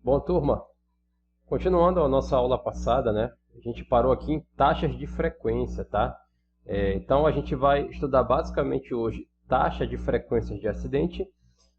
Bom, turma, continuando a nossa aula passada, né? A gente parou aqui em taxas de frequência, tá? Então a gente vai estudar basicamente hoje taxa de frequência de acidente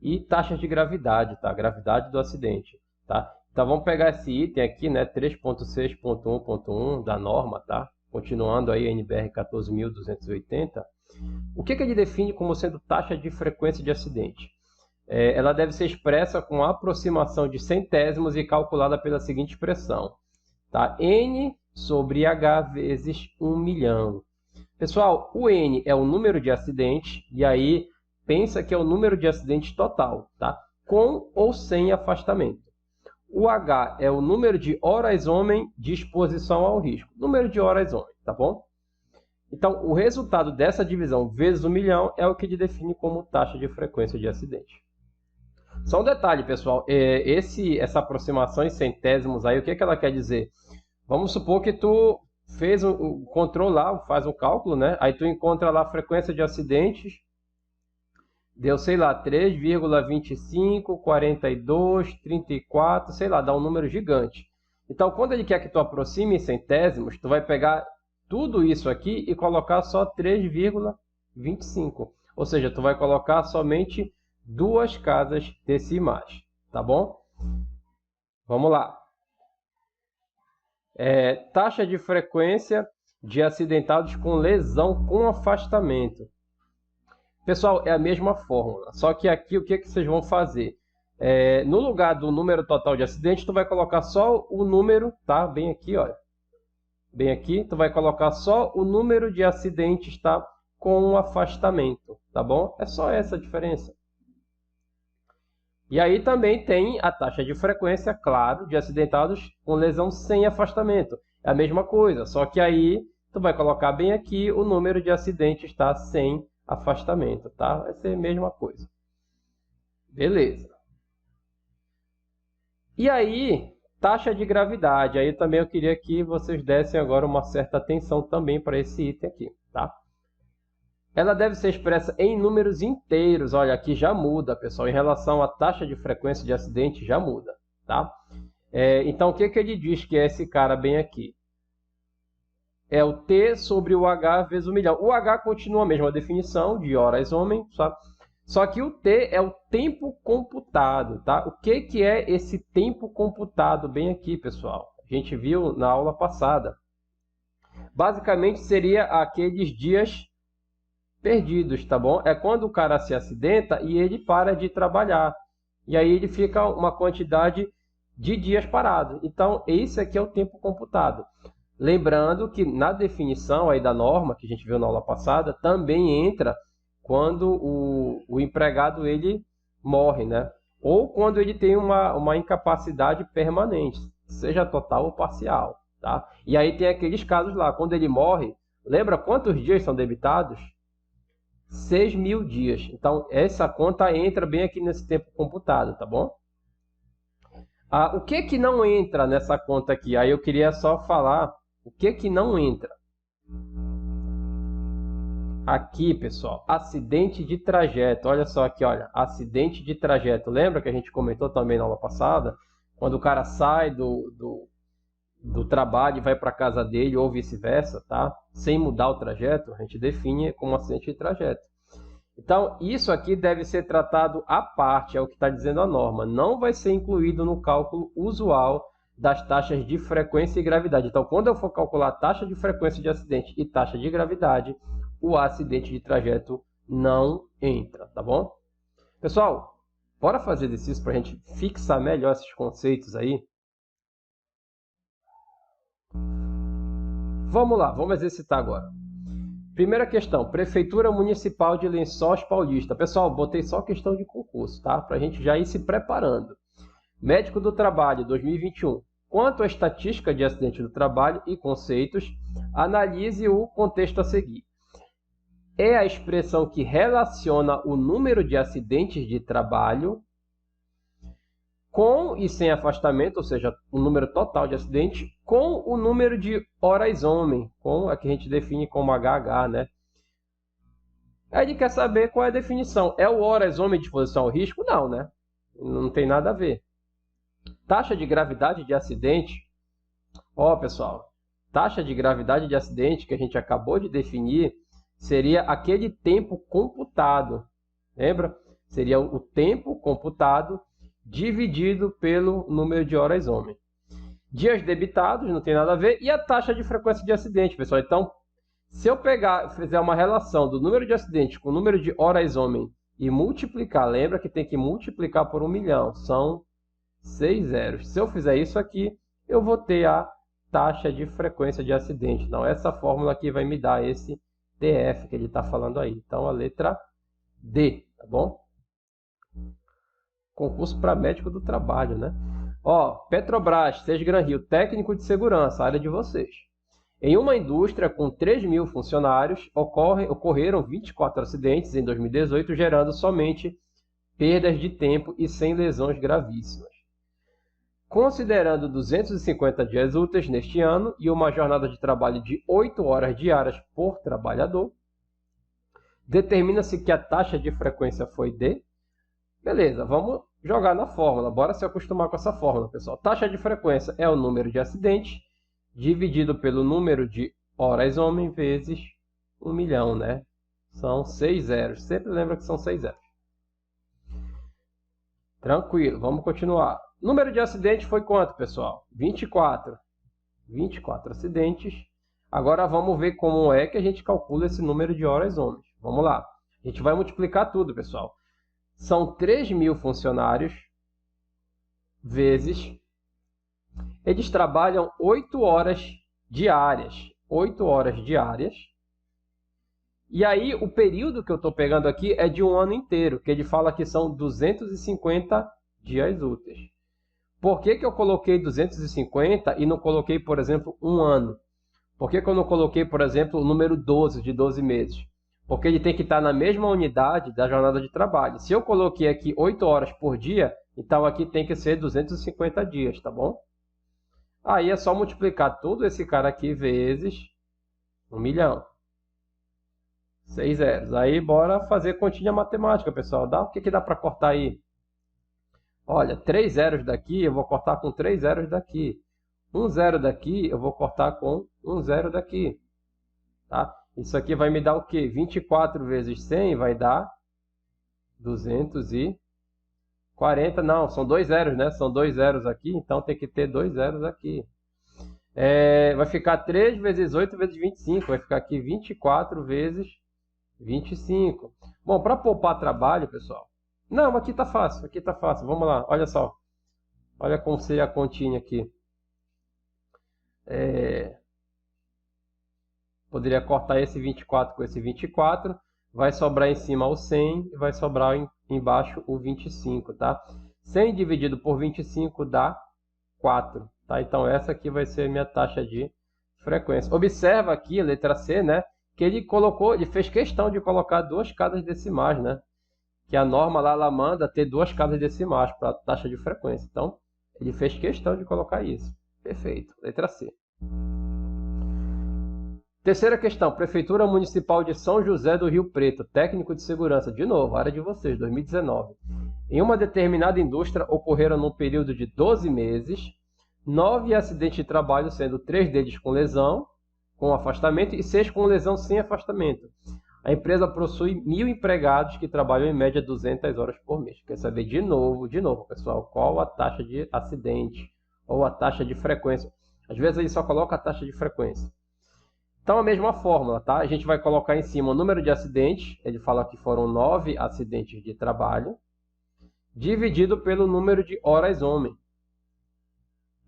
e taxas de gravidade, tá? Gravidade do acidente, tá? Então vamos pegar esse item aqui, né? 3.6.1.1 da norma, tá? Continuando aí a NBR 14.280. O que ele define como sendo taxa de frequência de acidente? Ela deve ser expressa com a aproximação de centésimos e calculada pela seguinte expressão, tá? N sobre H vezes 1 milhão. Pessoal, o N é o número de acidentes, e aí pensa que é o número de acidentes total, tá? Com ou sem afastamento. O H é o número de horas-homem de exposição ao risco. Número de horas-homem, tá bom? Então, o resultado dessa divisão vezes 1 milhão é o que define como taxa de frequência de acidente. Só um detalhe, pessoal, essa aproximação em centésimos aí, o que ela quer dizer? Vamos supor que tu fez um controle lá, faz um cálculo, né? Aí tu encontra lá a frequência de acidentes, deu, sei lá, 3,25, 42, 34, sei lá, dá um número gigante. Então, quando ele quer que tu aproxime em centésimos, tu vai pegar tudo isso aqui e colocar só 3,25. Ou seja, tu vai colocar somente duas casas decimais, tá bom? Vamos lá. Taxa de frequência de acidentados com lesão com afastamento. Pessoal, é a mesma fórmula, só que aqui o que vocês vão fazer? No lugar do número total de acidentes, tu vai colocar só o número, tá? Bem aqui, olha. Bem aqui, tu vai colocar só o número de acidentes, tá? Com afastamento, tá bom? É só essa a diferença. E aí também tem a taxa de frequência, claro, de acidentados com lesão sem afastamento. É a mesma coisa, só que aí tu vai colocar bem aqui o número de acidentes, tá? Sem afastamento, tá? Vai ser a mesma coisa. Beleza. E aí, taxa de gravidade. Aí também eu queria que vocês dessem agora uma certa atenção também para esse item aqui, tá? Ela deve ser expressa em números inteiros. Olha, aqui já muda, pessoal. Em relação à taxa de frequência de acidente, já muda, tá? Então, o que ele diz que é esse cara bem aqui? É o T sobre o H vezes 1 milhão. O H continua a mesma definição de horas-homem, sabe? Só que o T é o tempo computado, tá? O que é esse tempo computado bem aqui, pessoal? A gente viu na aula passada. Basicamente, seria aqueles dias perdidos, tá bom? É quando o cara se acidenta e ele para de trabalhar. E aí ele fica uma quantidade de dias parado. Então, esse aqui é o tempo computado. Lembrando que na definição aí da norma, que a gente viu na aula passada, também entra quando o empregado ele morre, né? Ou quando ele tem uma incapacidade permanente, seja total ou parcial, tá? E aí tem aqueles casos lá, quando ele morre, lembra quantos dias são debitados? 6.000 dias. Então, essa conta entra bem aqui nesse tempo computado, tá bom? O que não entra nessa conta aqui? Aí eu queria só falar o que não entra. Aqui, pessoal, acidente de trajeto. Olha só aqui, olha, acidente de trajeto. Lembra que a gente comentou também na aula passada? Quando o cara sai do trabalho e vai para a casa dele ou vice-versa, tá? Sem mudar o trajeto, a gente define como acidente de trajeto. Então, isso aqui deve ser tratado à parte, é o que está dizendo a norma. Não vai ser incluído no cálculo usual das taxas de frequência e gravidade. Então, quando eu for calcular a taxa de frequência de acidente e taxa de gravidade, o acidente de trajeto não entra, tá bom? Pessoal, bora fazer exercício para a gente fixar melhor esses conceitos aí? Vamos lá, vamos exercitar agora. Primeira questão, Prefeitura Municipal de Lençóis Paulista. Pessoal, botei só questão de concurso, tá? Para a gente já ir se preparando. Médico do Trabalho, 2021. Quanto à estatística de acidente do trabalho e conceitos, analise o contexto a seguir. É a expressão que relaciona o número de acidentes de trabalho com e sem afastamento, ou seja, o número total de acidentes, com o número de horas-homem, com a que a gente define como HH, né? Aí ele quer saber qual é a definição. É o horas-homem de exposição ao risco? Não, né? Não tem nada a ver. taxa de gravidade de acidente, ó pessoal, taxa de gravidade de acidente que a gente acabou de definir seria aquele tempo computado, lembra? Seria o tempo computado dividido pelo número de horas homem. Dias debitados, não tem nada a ver, e a taxa de frequência de acidente, pessoal. Então, se eu fizer uma relação do número de acidentes com o número de horas homem e multiplicar, lembra que tem que multiplicar por 1 milhão, são 6 zeros. Se eu fizer isso aqui, eu vou ter a taxa de frequência de acidente. Então, essa fórmula aqui vai me dar esse TF que ele está falando aí. Então, a letra D, tá bom? Concurso para médico do trabalho, né? Ó, Petrobras, Gran Rio, técnico de segurança, área de vocês. Em uma indústria com 3.000 funcionários, ocorreram 24 acidentes em 2018, gerando somente perdas de tempo e sem lesões gravíssimas. Considerando 250 dias úteis neste ano e uma jornada de trabalho de 8 horas diárias por trabalhador, determina-se que a taxa de frequência foi D. Beleza, vamos jogar na fórmula. Bora se acostumar com essa fórmula, pessoal. Taxa de frequência é o número de acidentes dividido pelo número de horas homem vezes 1 milhão, né? São 6 zeros. Sempre lembra que são 6 zeros. Tranquilo, vamos continuar. Número de acidentes foi quanto, pessoal? 24. 24 acidentes. Agora vamos ver como é que a gente calcula esse número de horas homens. Vamos lá. A gente vai multiplicar tudo, pessoal. São 3.000 funcionários vezes... Eles trabalham 8 horas diárias. 8 horas diárias. E aí, o período que eu estou pegando aqui é de um ano inteiro, que ele fala que são 250 dias úteis. Por que eu coloquei 250 e não coloquei, por exemplo, um ano? Por que eu não coloquei, por exemplo, o número 12, de 12 meses? Porque ele tem que estar na mesma unidade da jornada de trabalho. Se eu coloquei aqui 8 horas por dia, então aqui tem que ser 250 dias, tá bom? Aí é só multiplicar todo esse cara aqui vezes 1 milhão. 6 zeros. Aí bora fazer continha matemática, pessoal. O que dá para cortar aí? Olha, 3 zeros daqui eu vou cortar com 3 zeros daqui. 1 zero daqui eu vou cortar com 1 zero daqui. Tá? Isso aqui vai me dar o quê? 24 vezes 100 vai dar 240. Não, são 2 zeros, né? São 2 zeros aqui, então tem que ter 2 zeros aqui. Vai ficar 3 vezes 8 vezes 25. Vai ficar aqui 24 vezes 25. Bom, para poupar trabalho, pessoal... Não, aqui tá fácil, aqui tá fácil. Vamos lá, olha só. Olha como seria a continha aqui. Poderia cortar esse 24 com esse 24. Vai sobrar em cima o 100 e vai sobrar embaixo o 25, tá? 100 dividido por 25 dá 4, tá? Então essa aqui vai ser a minha taxa de frequência. Observa aqui a letra C, né? Que ele fez questão de colocar 2 casas decimais, né? Que a norma lá ela manda ter 2 casas decimais para a taxa de frequência. Então, ele fez questão de colocar isso. Perfeito. Letra C. Terceira questão. Prefeitura Municipal de São José do Rio Preto. Técnico de segurança. De novo, área de vocês, 2019. Em uma determinada indústria, ocorreram no período de 12 meses, 9 acidentes de trabalho, sendo 3 deles com lesão, com afastamento, e 6 com lesão sem afastamento. A empresa possui 1.000 empregados que trabalham em média 200 horas por mês. Quer saber de novo, pessoal, qual a taxa de acidente ou a taxa de frequência? Às vezes ele só coloca a taxa de frequência. Então a mesma fórmula, tá? A gente vai colocar em cima o número de acidentes, ele fala que foram 9 acidentes de trabalho, dividido pelo número de horas homem.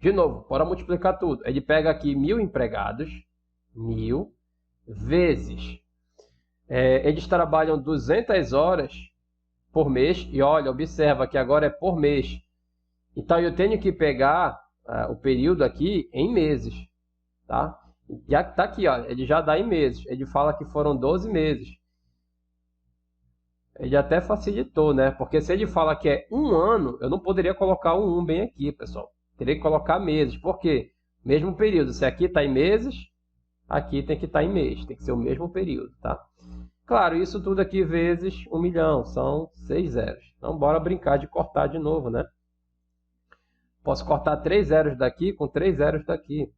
De novo, bora multiplicar tudo. Ele pega aqui 1.000 empregados, 1.000 vezes... eles trabalham 200 horas por mês. E olha, observa que agora é por mês. Então eu tenho que pegar o período aqui em meses. Tá? Já está aqui, ó, ele já dá em meses. Ele fala que foram 12 meses. Ele até facilitou, né? Porque se ele fala que é um ano, eu não poderia colocar um 1 bem aqui, pessoal. Teria que colocar meses. Por quê? Mesmo período. Se aqui está em meses, aqui tem que estar em mês. Tem que ser o mesmo período, tá? Claro, isso tudo aqui vezes 1 milhão, são 6 zeros. Então, bora brincar de cortar de novo, né? Posso cortar 3 zeros daqui com 3 zeros daqui.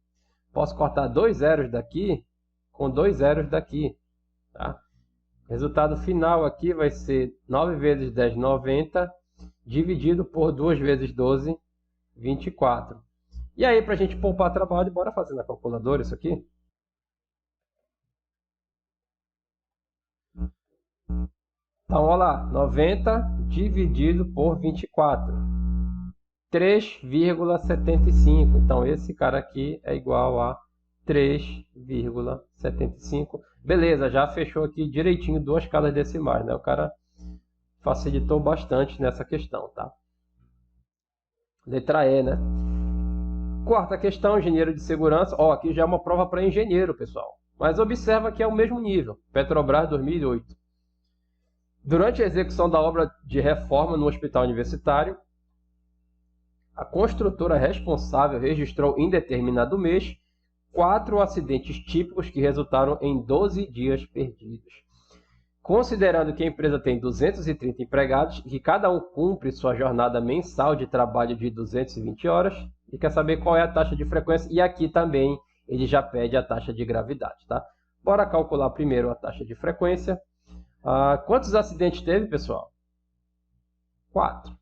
Posso cortar 2 zeros daqui com 2 zeros daqui. Tá? O resultado final aqui vai ser 9 vezes 10, 90, dividido por 2 vezes 12, 24. E aí, para a gente poupar trabalho, bora fazer na calculadora isso aqui? Então, olha lá, 90 dividido por 24. 3,75. Então, esse cara aqui é igual a 3,75. Beleza, já fechou aqui direitinho duas casas decimais, né? O cara facilitou bastante nessa questão, tá? Letra E, né? Quarta questão, engenheiro de segurança. Ó, aqui já é uma prova para engenheiro, pessoal. Mas observa que é o mesmo nível. Petrobras 2008. Durante a execução da obra de reforma no hospital universitário, a construtora responsável registrou em determinado mês 4 acidentes típicos que resultaram em 12 dias perdidos. Considerando que a empresa tem 230 empregados e que cada um cumpre sua jornada mensal de trabalho de 220 horas, e quer saber qual é a taxa de frequência, e aqui também ele já pede a taxa de gravidade. Tá? Bora calcular primeiro a taxa de frequência. Quantos acidentes teve, pessoal? 4.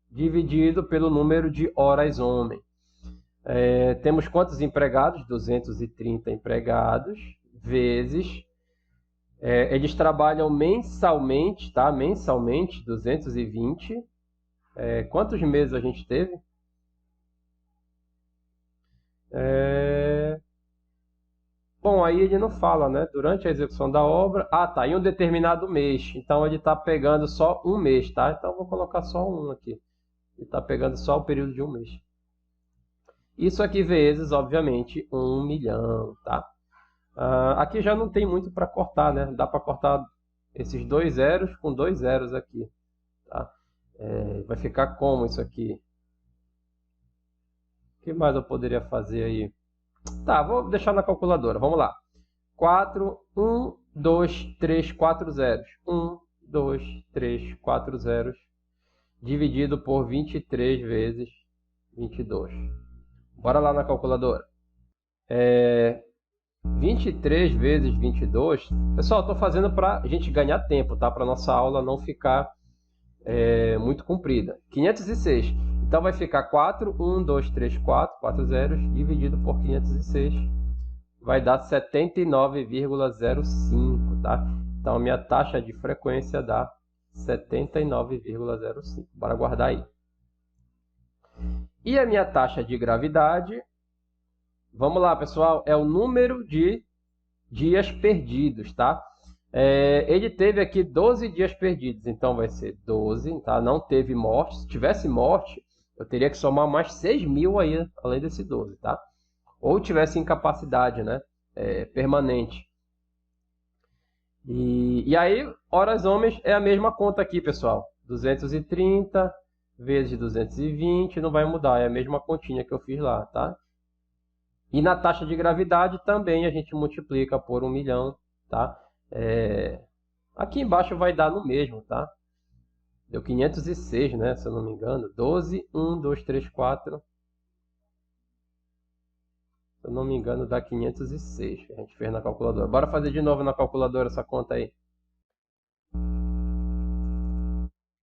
Dividido pelo número de horas homem. Temos quantos empregados? 230 empregados, vezes... eles trabalham mensalmente, tá? Mensalmente, 220. Quantos meses a gente teve? Bom, aí ele não fala, né? Durante a execução da obra... tá, em um determinado mês. Então, ele está pegando só um mês, tá? Então, eu vou colocar só um aqui. Ele está pegando só o período de um mês. Isso aqui vezes, obviamente, 1 milhão, tá? Aqui já não tem muito para cortar, né? Dá para cortar esses 2 zeros com 2 zeros aqui, tá? Vai ficar como isso aqui? O que mais eu poderia fazer aí? Tá, vou deixar na calculadora, vamos lá. 4, 1, 2, 3, 4 zeros. 1, 2, 3, 4 zeros. Dividido por 23 vezes 22. Bora lá na calculadora. 23 vezes 22... Pessoal, estou fazendo para a gente ganhar tempo, tá? Para nossa aula não ficar muito comprida. 506. Então, vai ficar 4, 1, 2, 3, 4, 4 zeros, dividido por 506. Vai dar 79,05, tá? Então, a minha taxa de frequência dá 79,05. Bora guardar aí. E a minha taxa de gravidade... Vamos lá, pessoal. É o número de dias perdidos, tá? Ele teve aqui 12 dias perdidos. Então, vai ser 12, tá? Não teve morte. Se tivesse morte, eu teria que somar mais 6.000 aí, além desse 12, tá? Ou tivesse incapacidade, né? Permanente. E aí, horas homens é a mesma conta aqui, pessoal. 230 vezes 220 não vai mudar. É a mesma continha que eu fiz lá, tá? E na taxa de gravidade também a gente multiplica por 1 milhão, tá? Aqui embaixo vai dar no mesmo, tá? Deu 506, né? Se eu não me engano. 12, 1, 2, 3, 4. Se eu não me engano, dá 506 que a gente fez na calculadora. Bora fazer de novo na calculadora essa conta aí.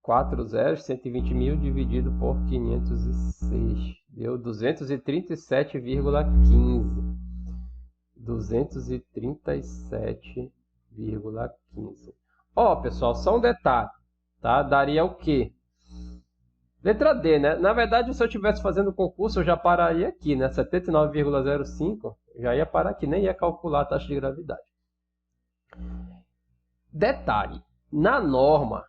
4 zeros, 120 mil dividido por 506. Deu 237,15. 237,15. Ó, pessoal, só um detalhe, tá? Daria o quê? Letra D, né? Na verdade, se eu estivesse fazendo o concurso, eu já pararia aqui, né? 79,05, já ia parar aqui, nem ia calcular a taxa de gravidade. Detalhe, na norma,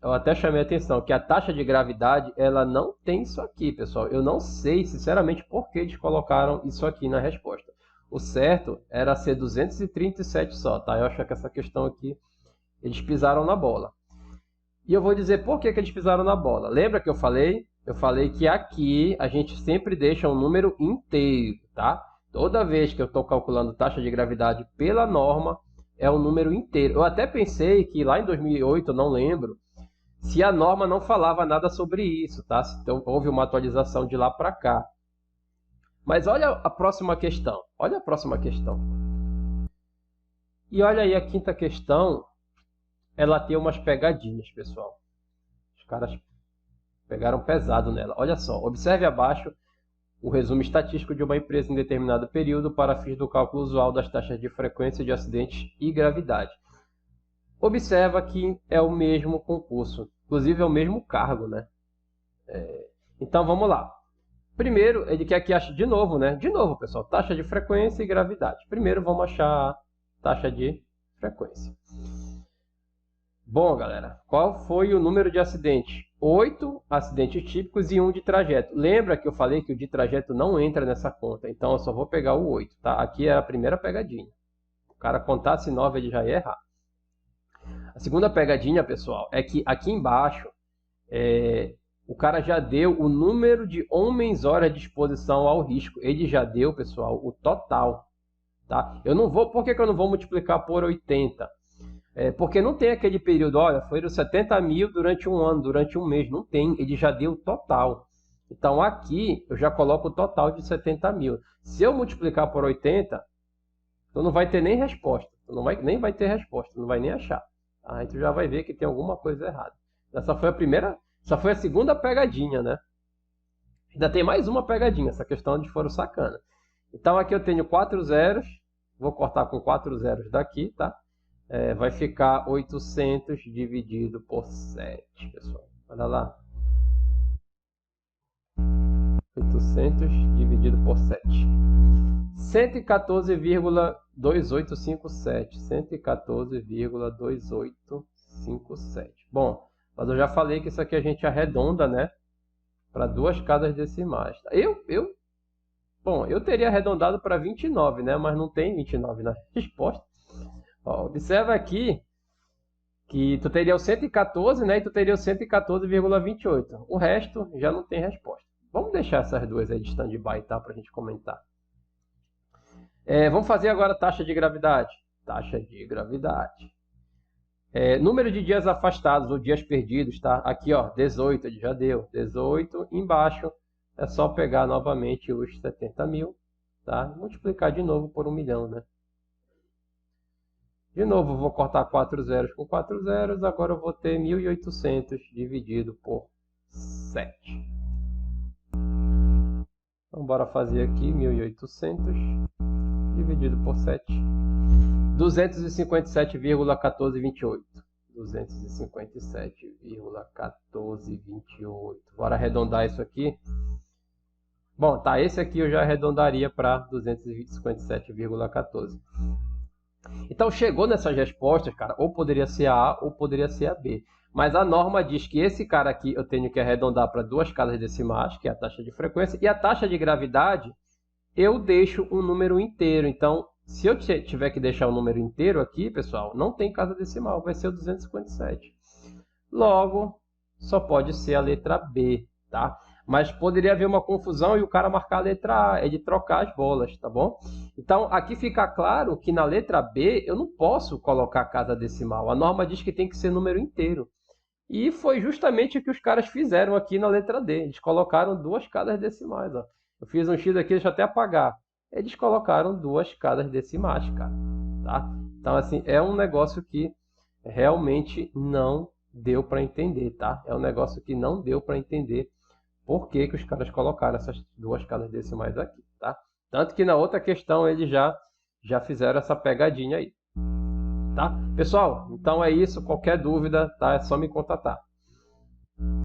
eu até chamei a atenção que a taxa de gravidade, ela não tem isso aqui, pessoal. Eu não sei, sinceramente, por que eles colocaram isso aqui na resposta. O certo era ser 237 só, tá? Eu acho que essa questão aqui, eles pisaram na bola. E eu vou dizer por que eles pisaram na bola. Lembra que eu falei? Eu falei que aqui a gente sempre deixa um número inteiro, tá? Toda vez que eu estou calculando taxa de gravidade pela norma, é um número inteiro. Eu até pensei que lá em 2008, eu não lembro, se a norma não falava nada sobre isso, tá? Então houve uma atualização de lá para cá. Mas olha a próxima questão. Olha a próxima questão. E olha aí a quinta questão. Ela tem umas pegadinhas, pessoal. Os caras pegaram pesado nela. Olha só. Observe abaixo o resumo estatístico de uma empresa em determinado período para fins do cálculo usual das taxas de frequência de acidentes e gravidade. Observa que é o mesmo concurso. Inclusive é o mesmo cargo, né? Então vamos lá. Primeiro, ele quer que ache de novo, né? De novo, pessoal, taxa de frequência e gravidade. Primeiro, vamos achar a taxa de frequência. Bom, galera, qual foi o número de acidentes? 8 acidentes típicos e 1 de trajeto. Lembra que eu falei que o de trajeto não entra nessa conta, então eu só vou pegar o 8, tá? Aqui é a primeira pegadinha. O cara contasse 9, ele já ia errar. A segunda pegadinha, pessoal, é que aqui embaixo... o cara já deu o número de homens-hora de exposição ao risco. Ele já deu, pessoal, o total. Tá? Eu não vou, por que eu não vou multiplicar por 80? Porque não tem aquele período, olha, foram 70 mil durante um ano, durante um mês. Não tem, ele já deu o total. Então aqui eu já coloco o total de 70 mil. Se eu multiplicar por 80, tu não vai ter nem resposta. Tu nem vai ter resposta, não vai nem achar. Aí tu já vai ver que tem alguma coisa errada. Essa foi a primeira... Essa foi a segunda pegadinha, né? Ainda tem mais uma pegadinha, essa questão de foro sacana. Então aqui eu tenho 4 zeros, vou cortar com 4 zeros daqui, tá? Vai ficar 800 dividido por 7, pessoal. Olha lá. 800 dividido por 7. 114,2857. 114,2857. Bom... Mas eu já falei que isso aqui a gente arredonda, né? Para 2 casas decimais. Bom, eu teria arredondado para 29, né? Mas não tem 29 na resposta. Ó, observa aqui que tu teria o 114, né? E tu teria o 114,28. O resto já não tem resposta. Vamos deixar essas duas aí de stand-by, tá? Para a gente comentar. Vamos fazer agora a taxa de gravidade. Taxa de gravidade. Número de dias afastados ou dias perdidos, tá? Aqui, ó, 18, ele já deu. 18, embaixo é só pegar novamente os 70 mil, tá? Multiplicar de novo por 1 milhão, né? De novo, vou cortar 4 zeros com 4 zeros, agora eu vou ter 1.800 dividido por 7. Então, bora fazer aqui 1.800 dividido por 7. 257,1428. 257,1428. Bora arredondar isso aqui. Bom, tá, esse aqui eu já arredondaria para 257,14. Então chegou nessas respostas, cara, ou poderia ser a A ou poderia ser a B. Mas a norma diz que esse cara aqui eu tenho que arredondar para 2 casas decimais, que é a taxa de frequência, e a taxa de gravidade eu deixo um número inteiro. Então, se eu tiver que deixar o número inteiro aqui, pessoal, não tem casa decimal, vai ser o 257. Logo, só pode ser a letra B, tá? Mas poderia haver uma confusão e o cara marcar a letra A, ele trocar as bolas, tá bom? Então, aqui fica claro que na letra B eu não posso colocar casa decimal. A norma diz que tem que ser número inteiro. E foi justamente o que os caras fizeram aqui na letra D. Eles colocaram 2 casas decimais, ó. Eu fiz um X aqui, deixa eu até apagar. Eles colocaram 2 casas decimais, cara, tá? Então, assim, é um negócio que realmente não deu para entender, tá? É um negócio que não deu para entender por que os caras colocaram essas 2 casas decimais aqui, tá? Tanto que na outra questão eles já fizeram essa pegadinha aí, tá? Pessoal, então é isso. Qualquer dúvida, tá? É só me contatar.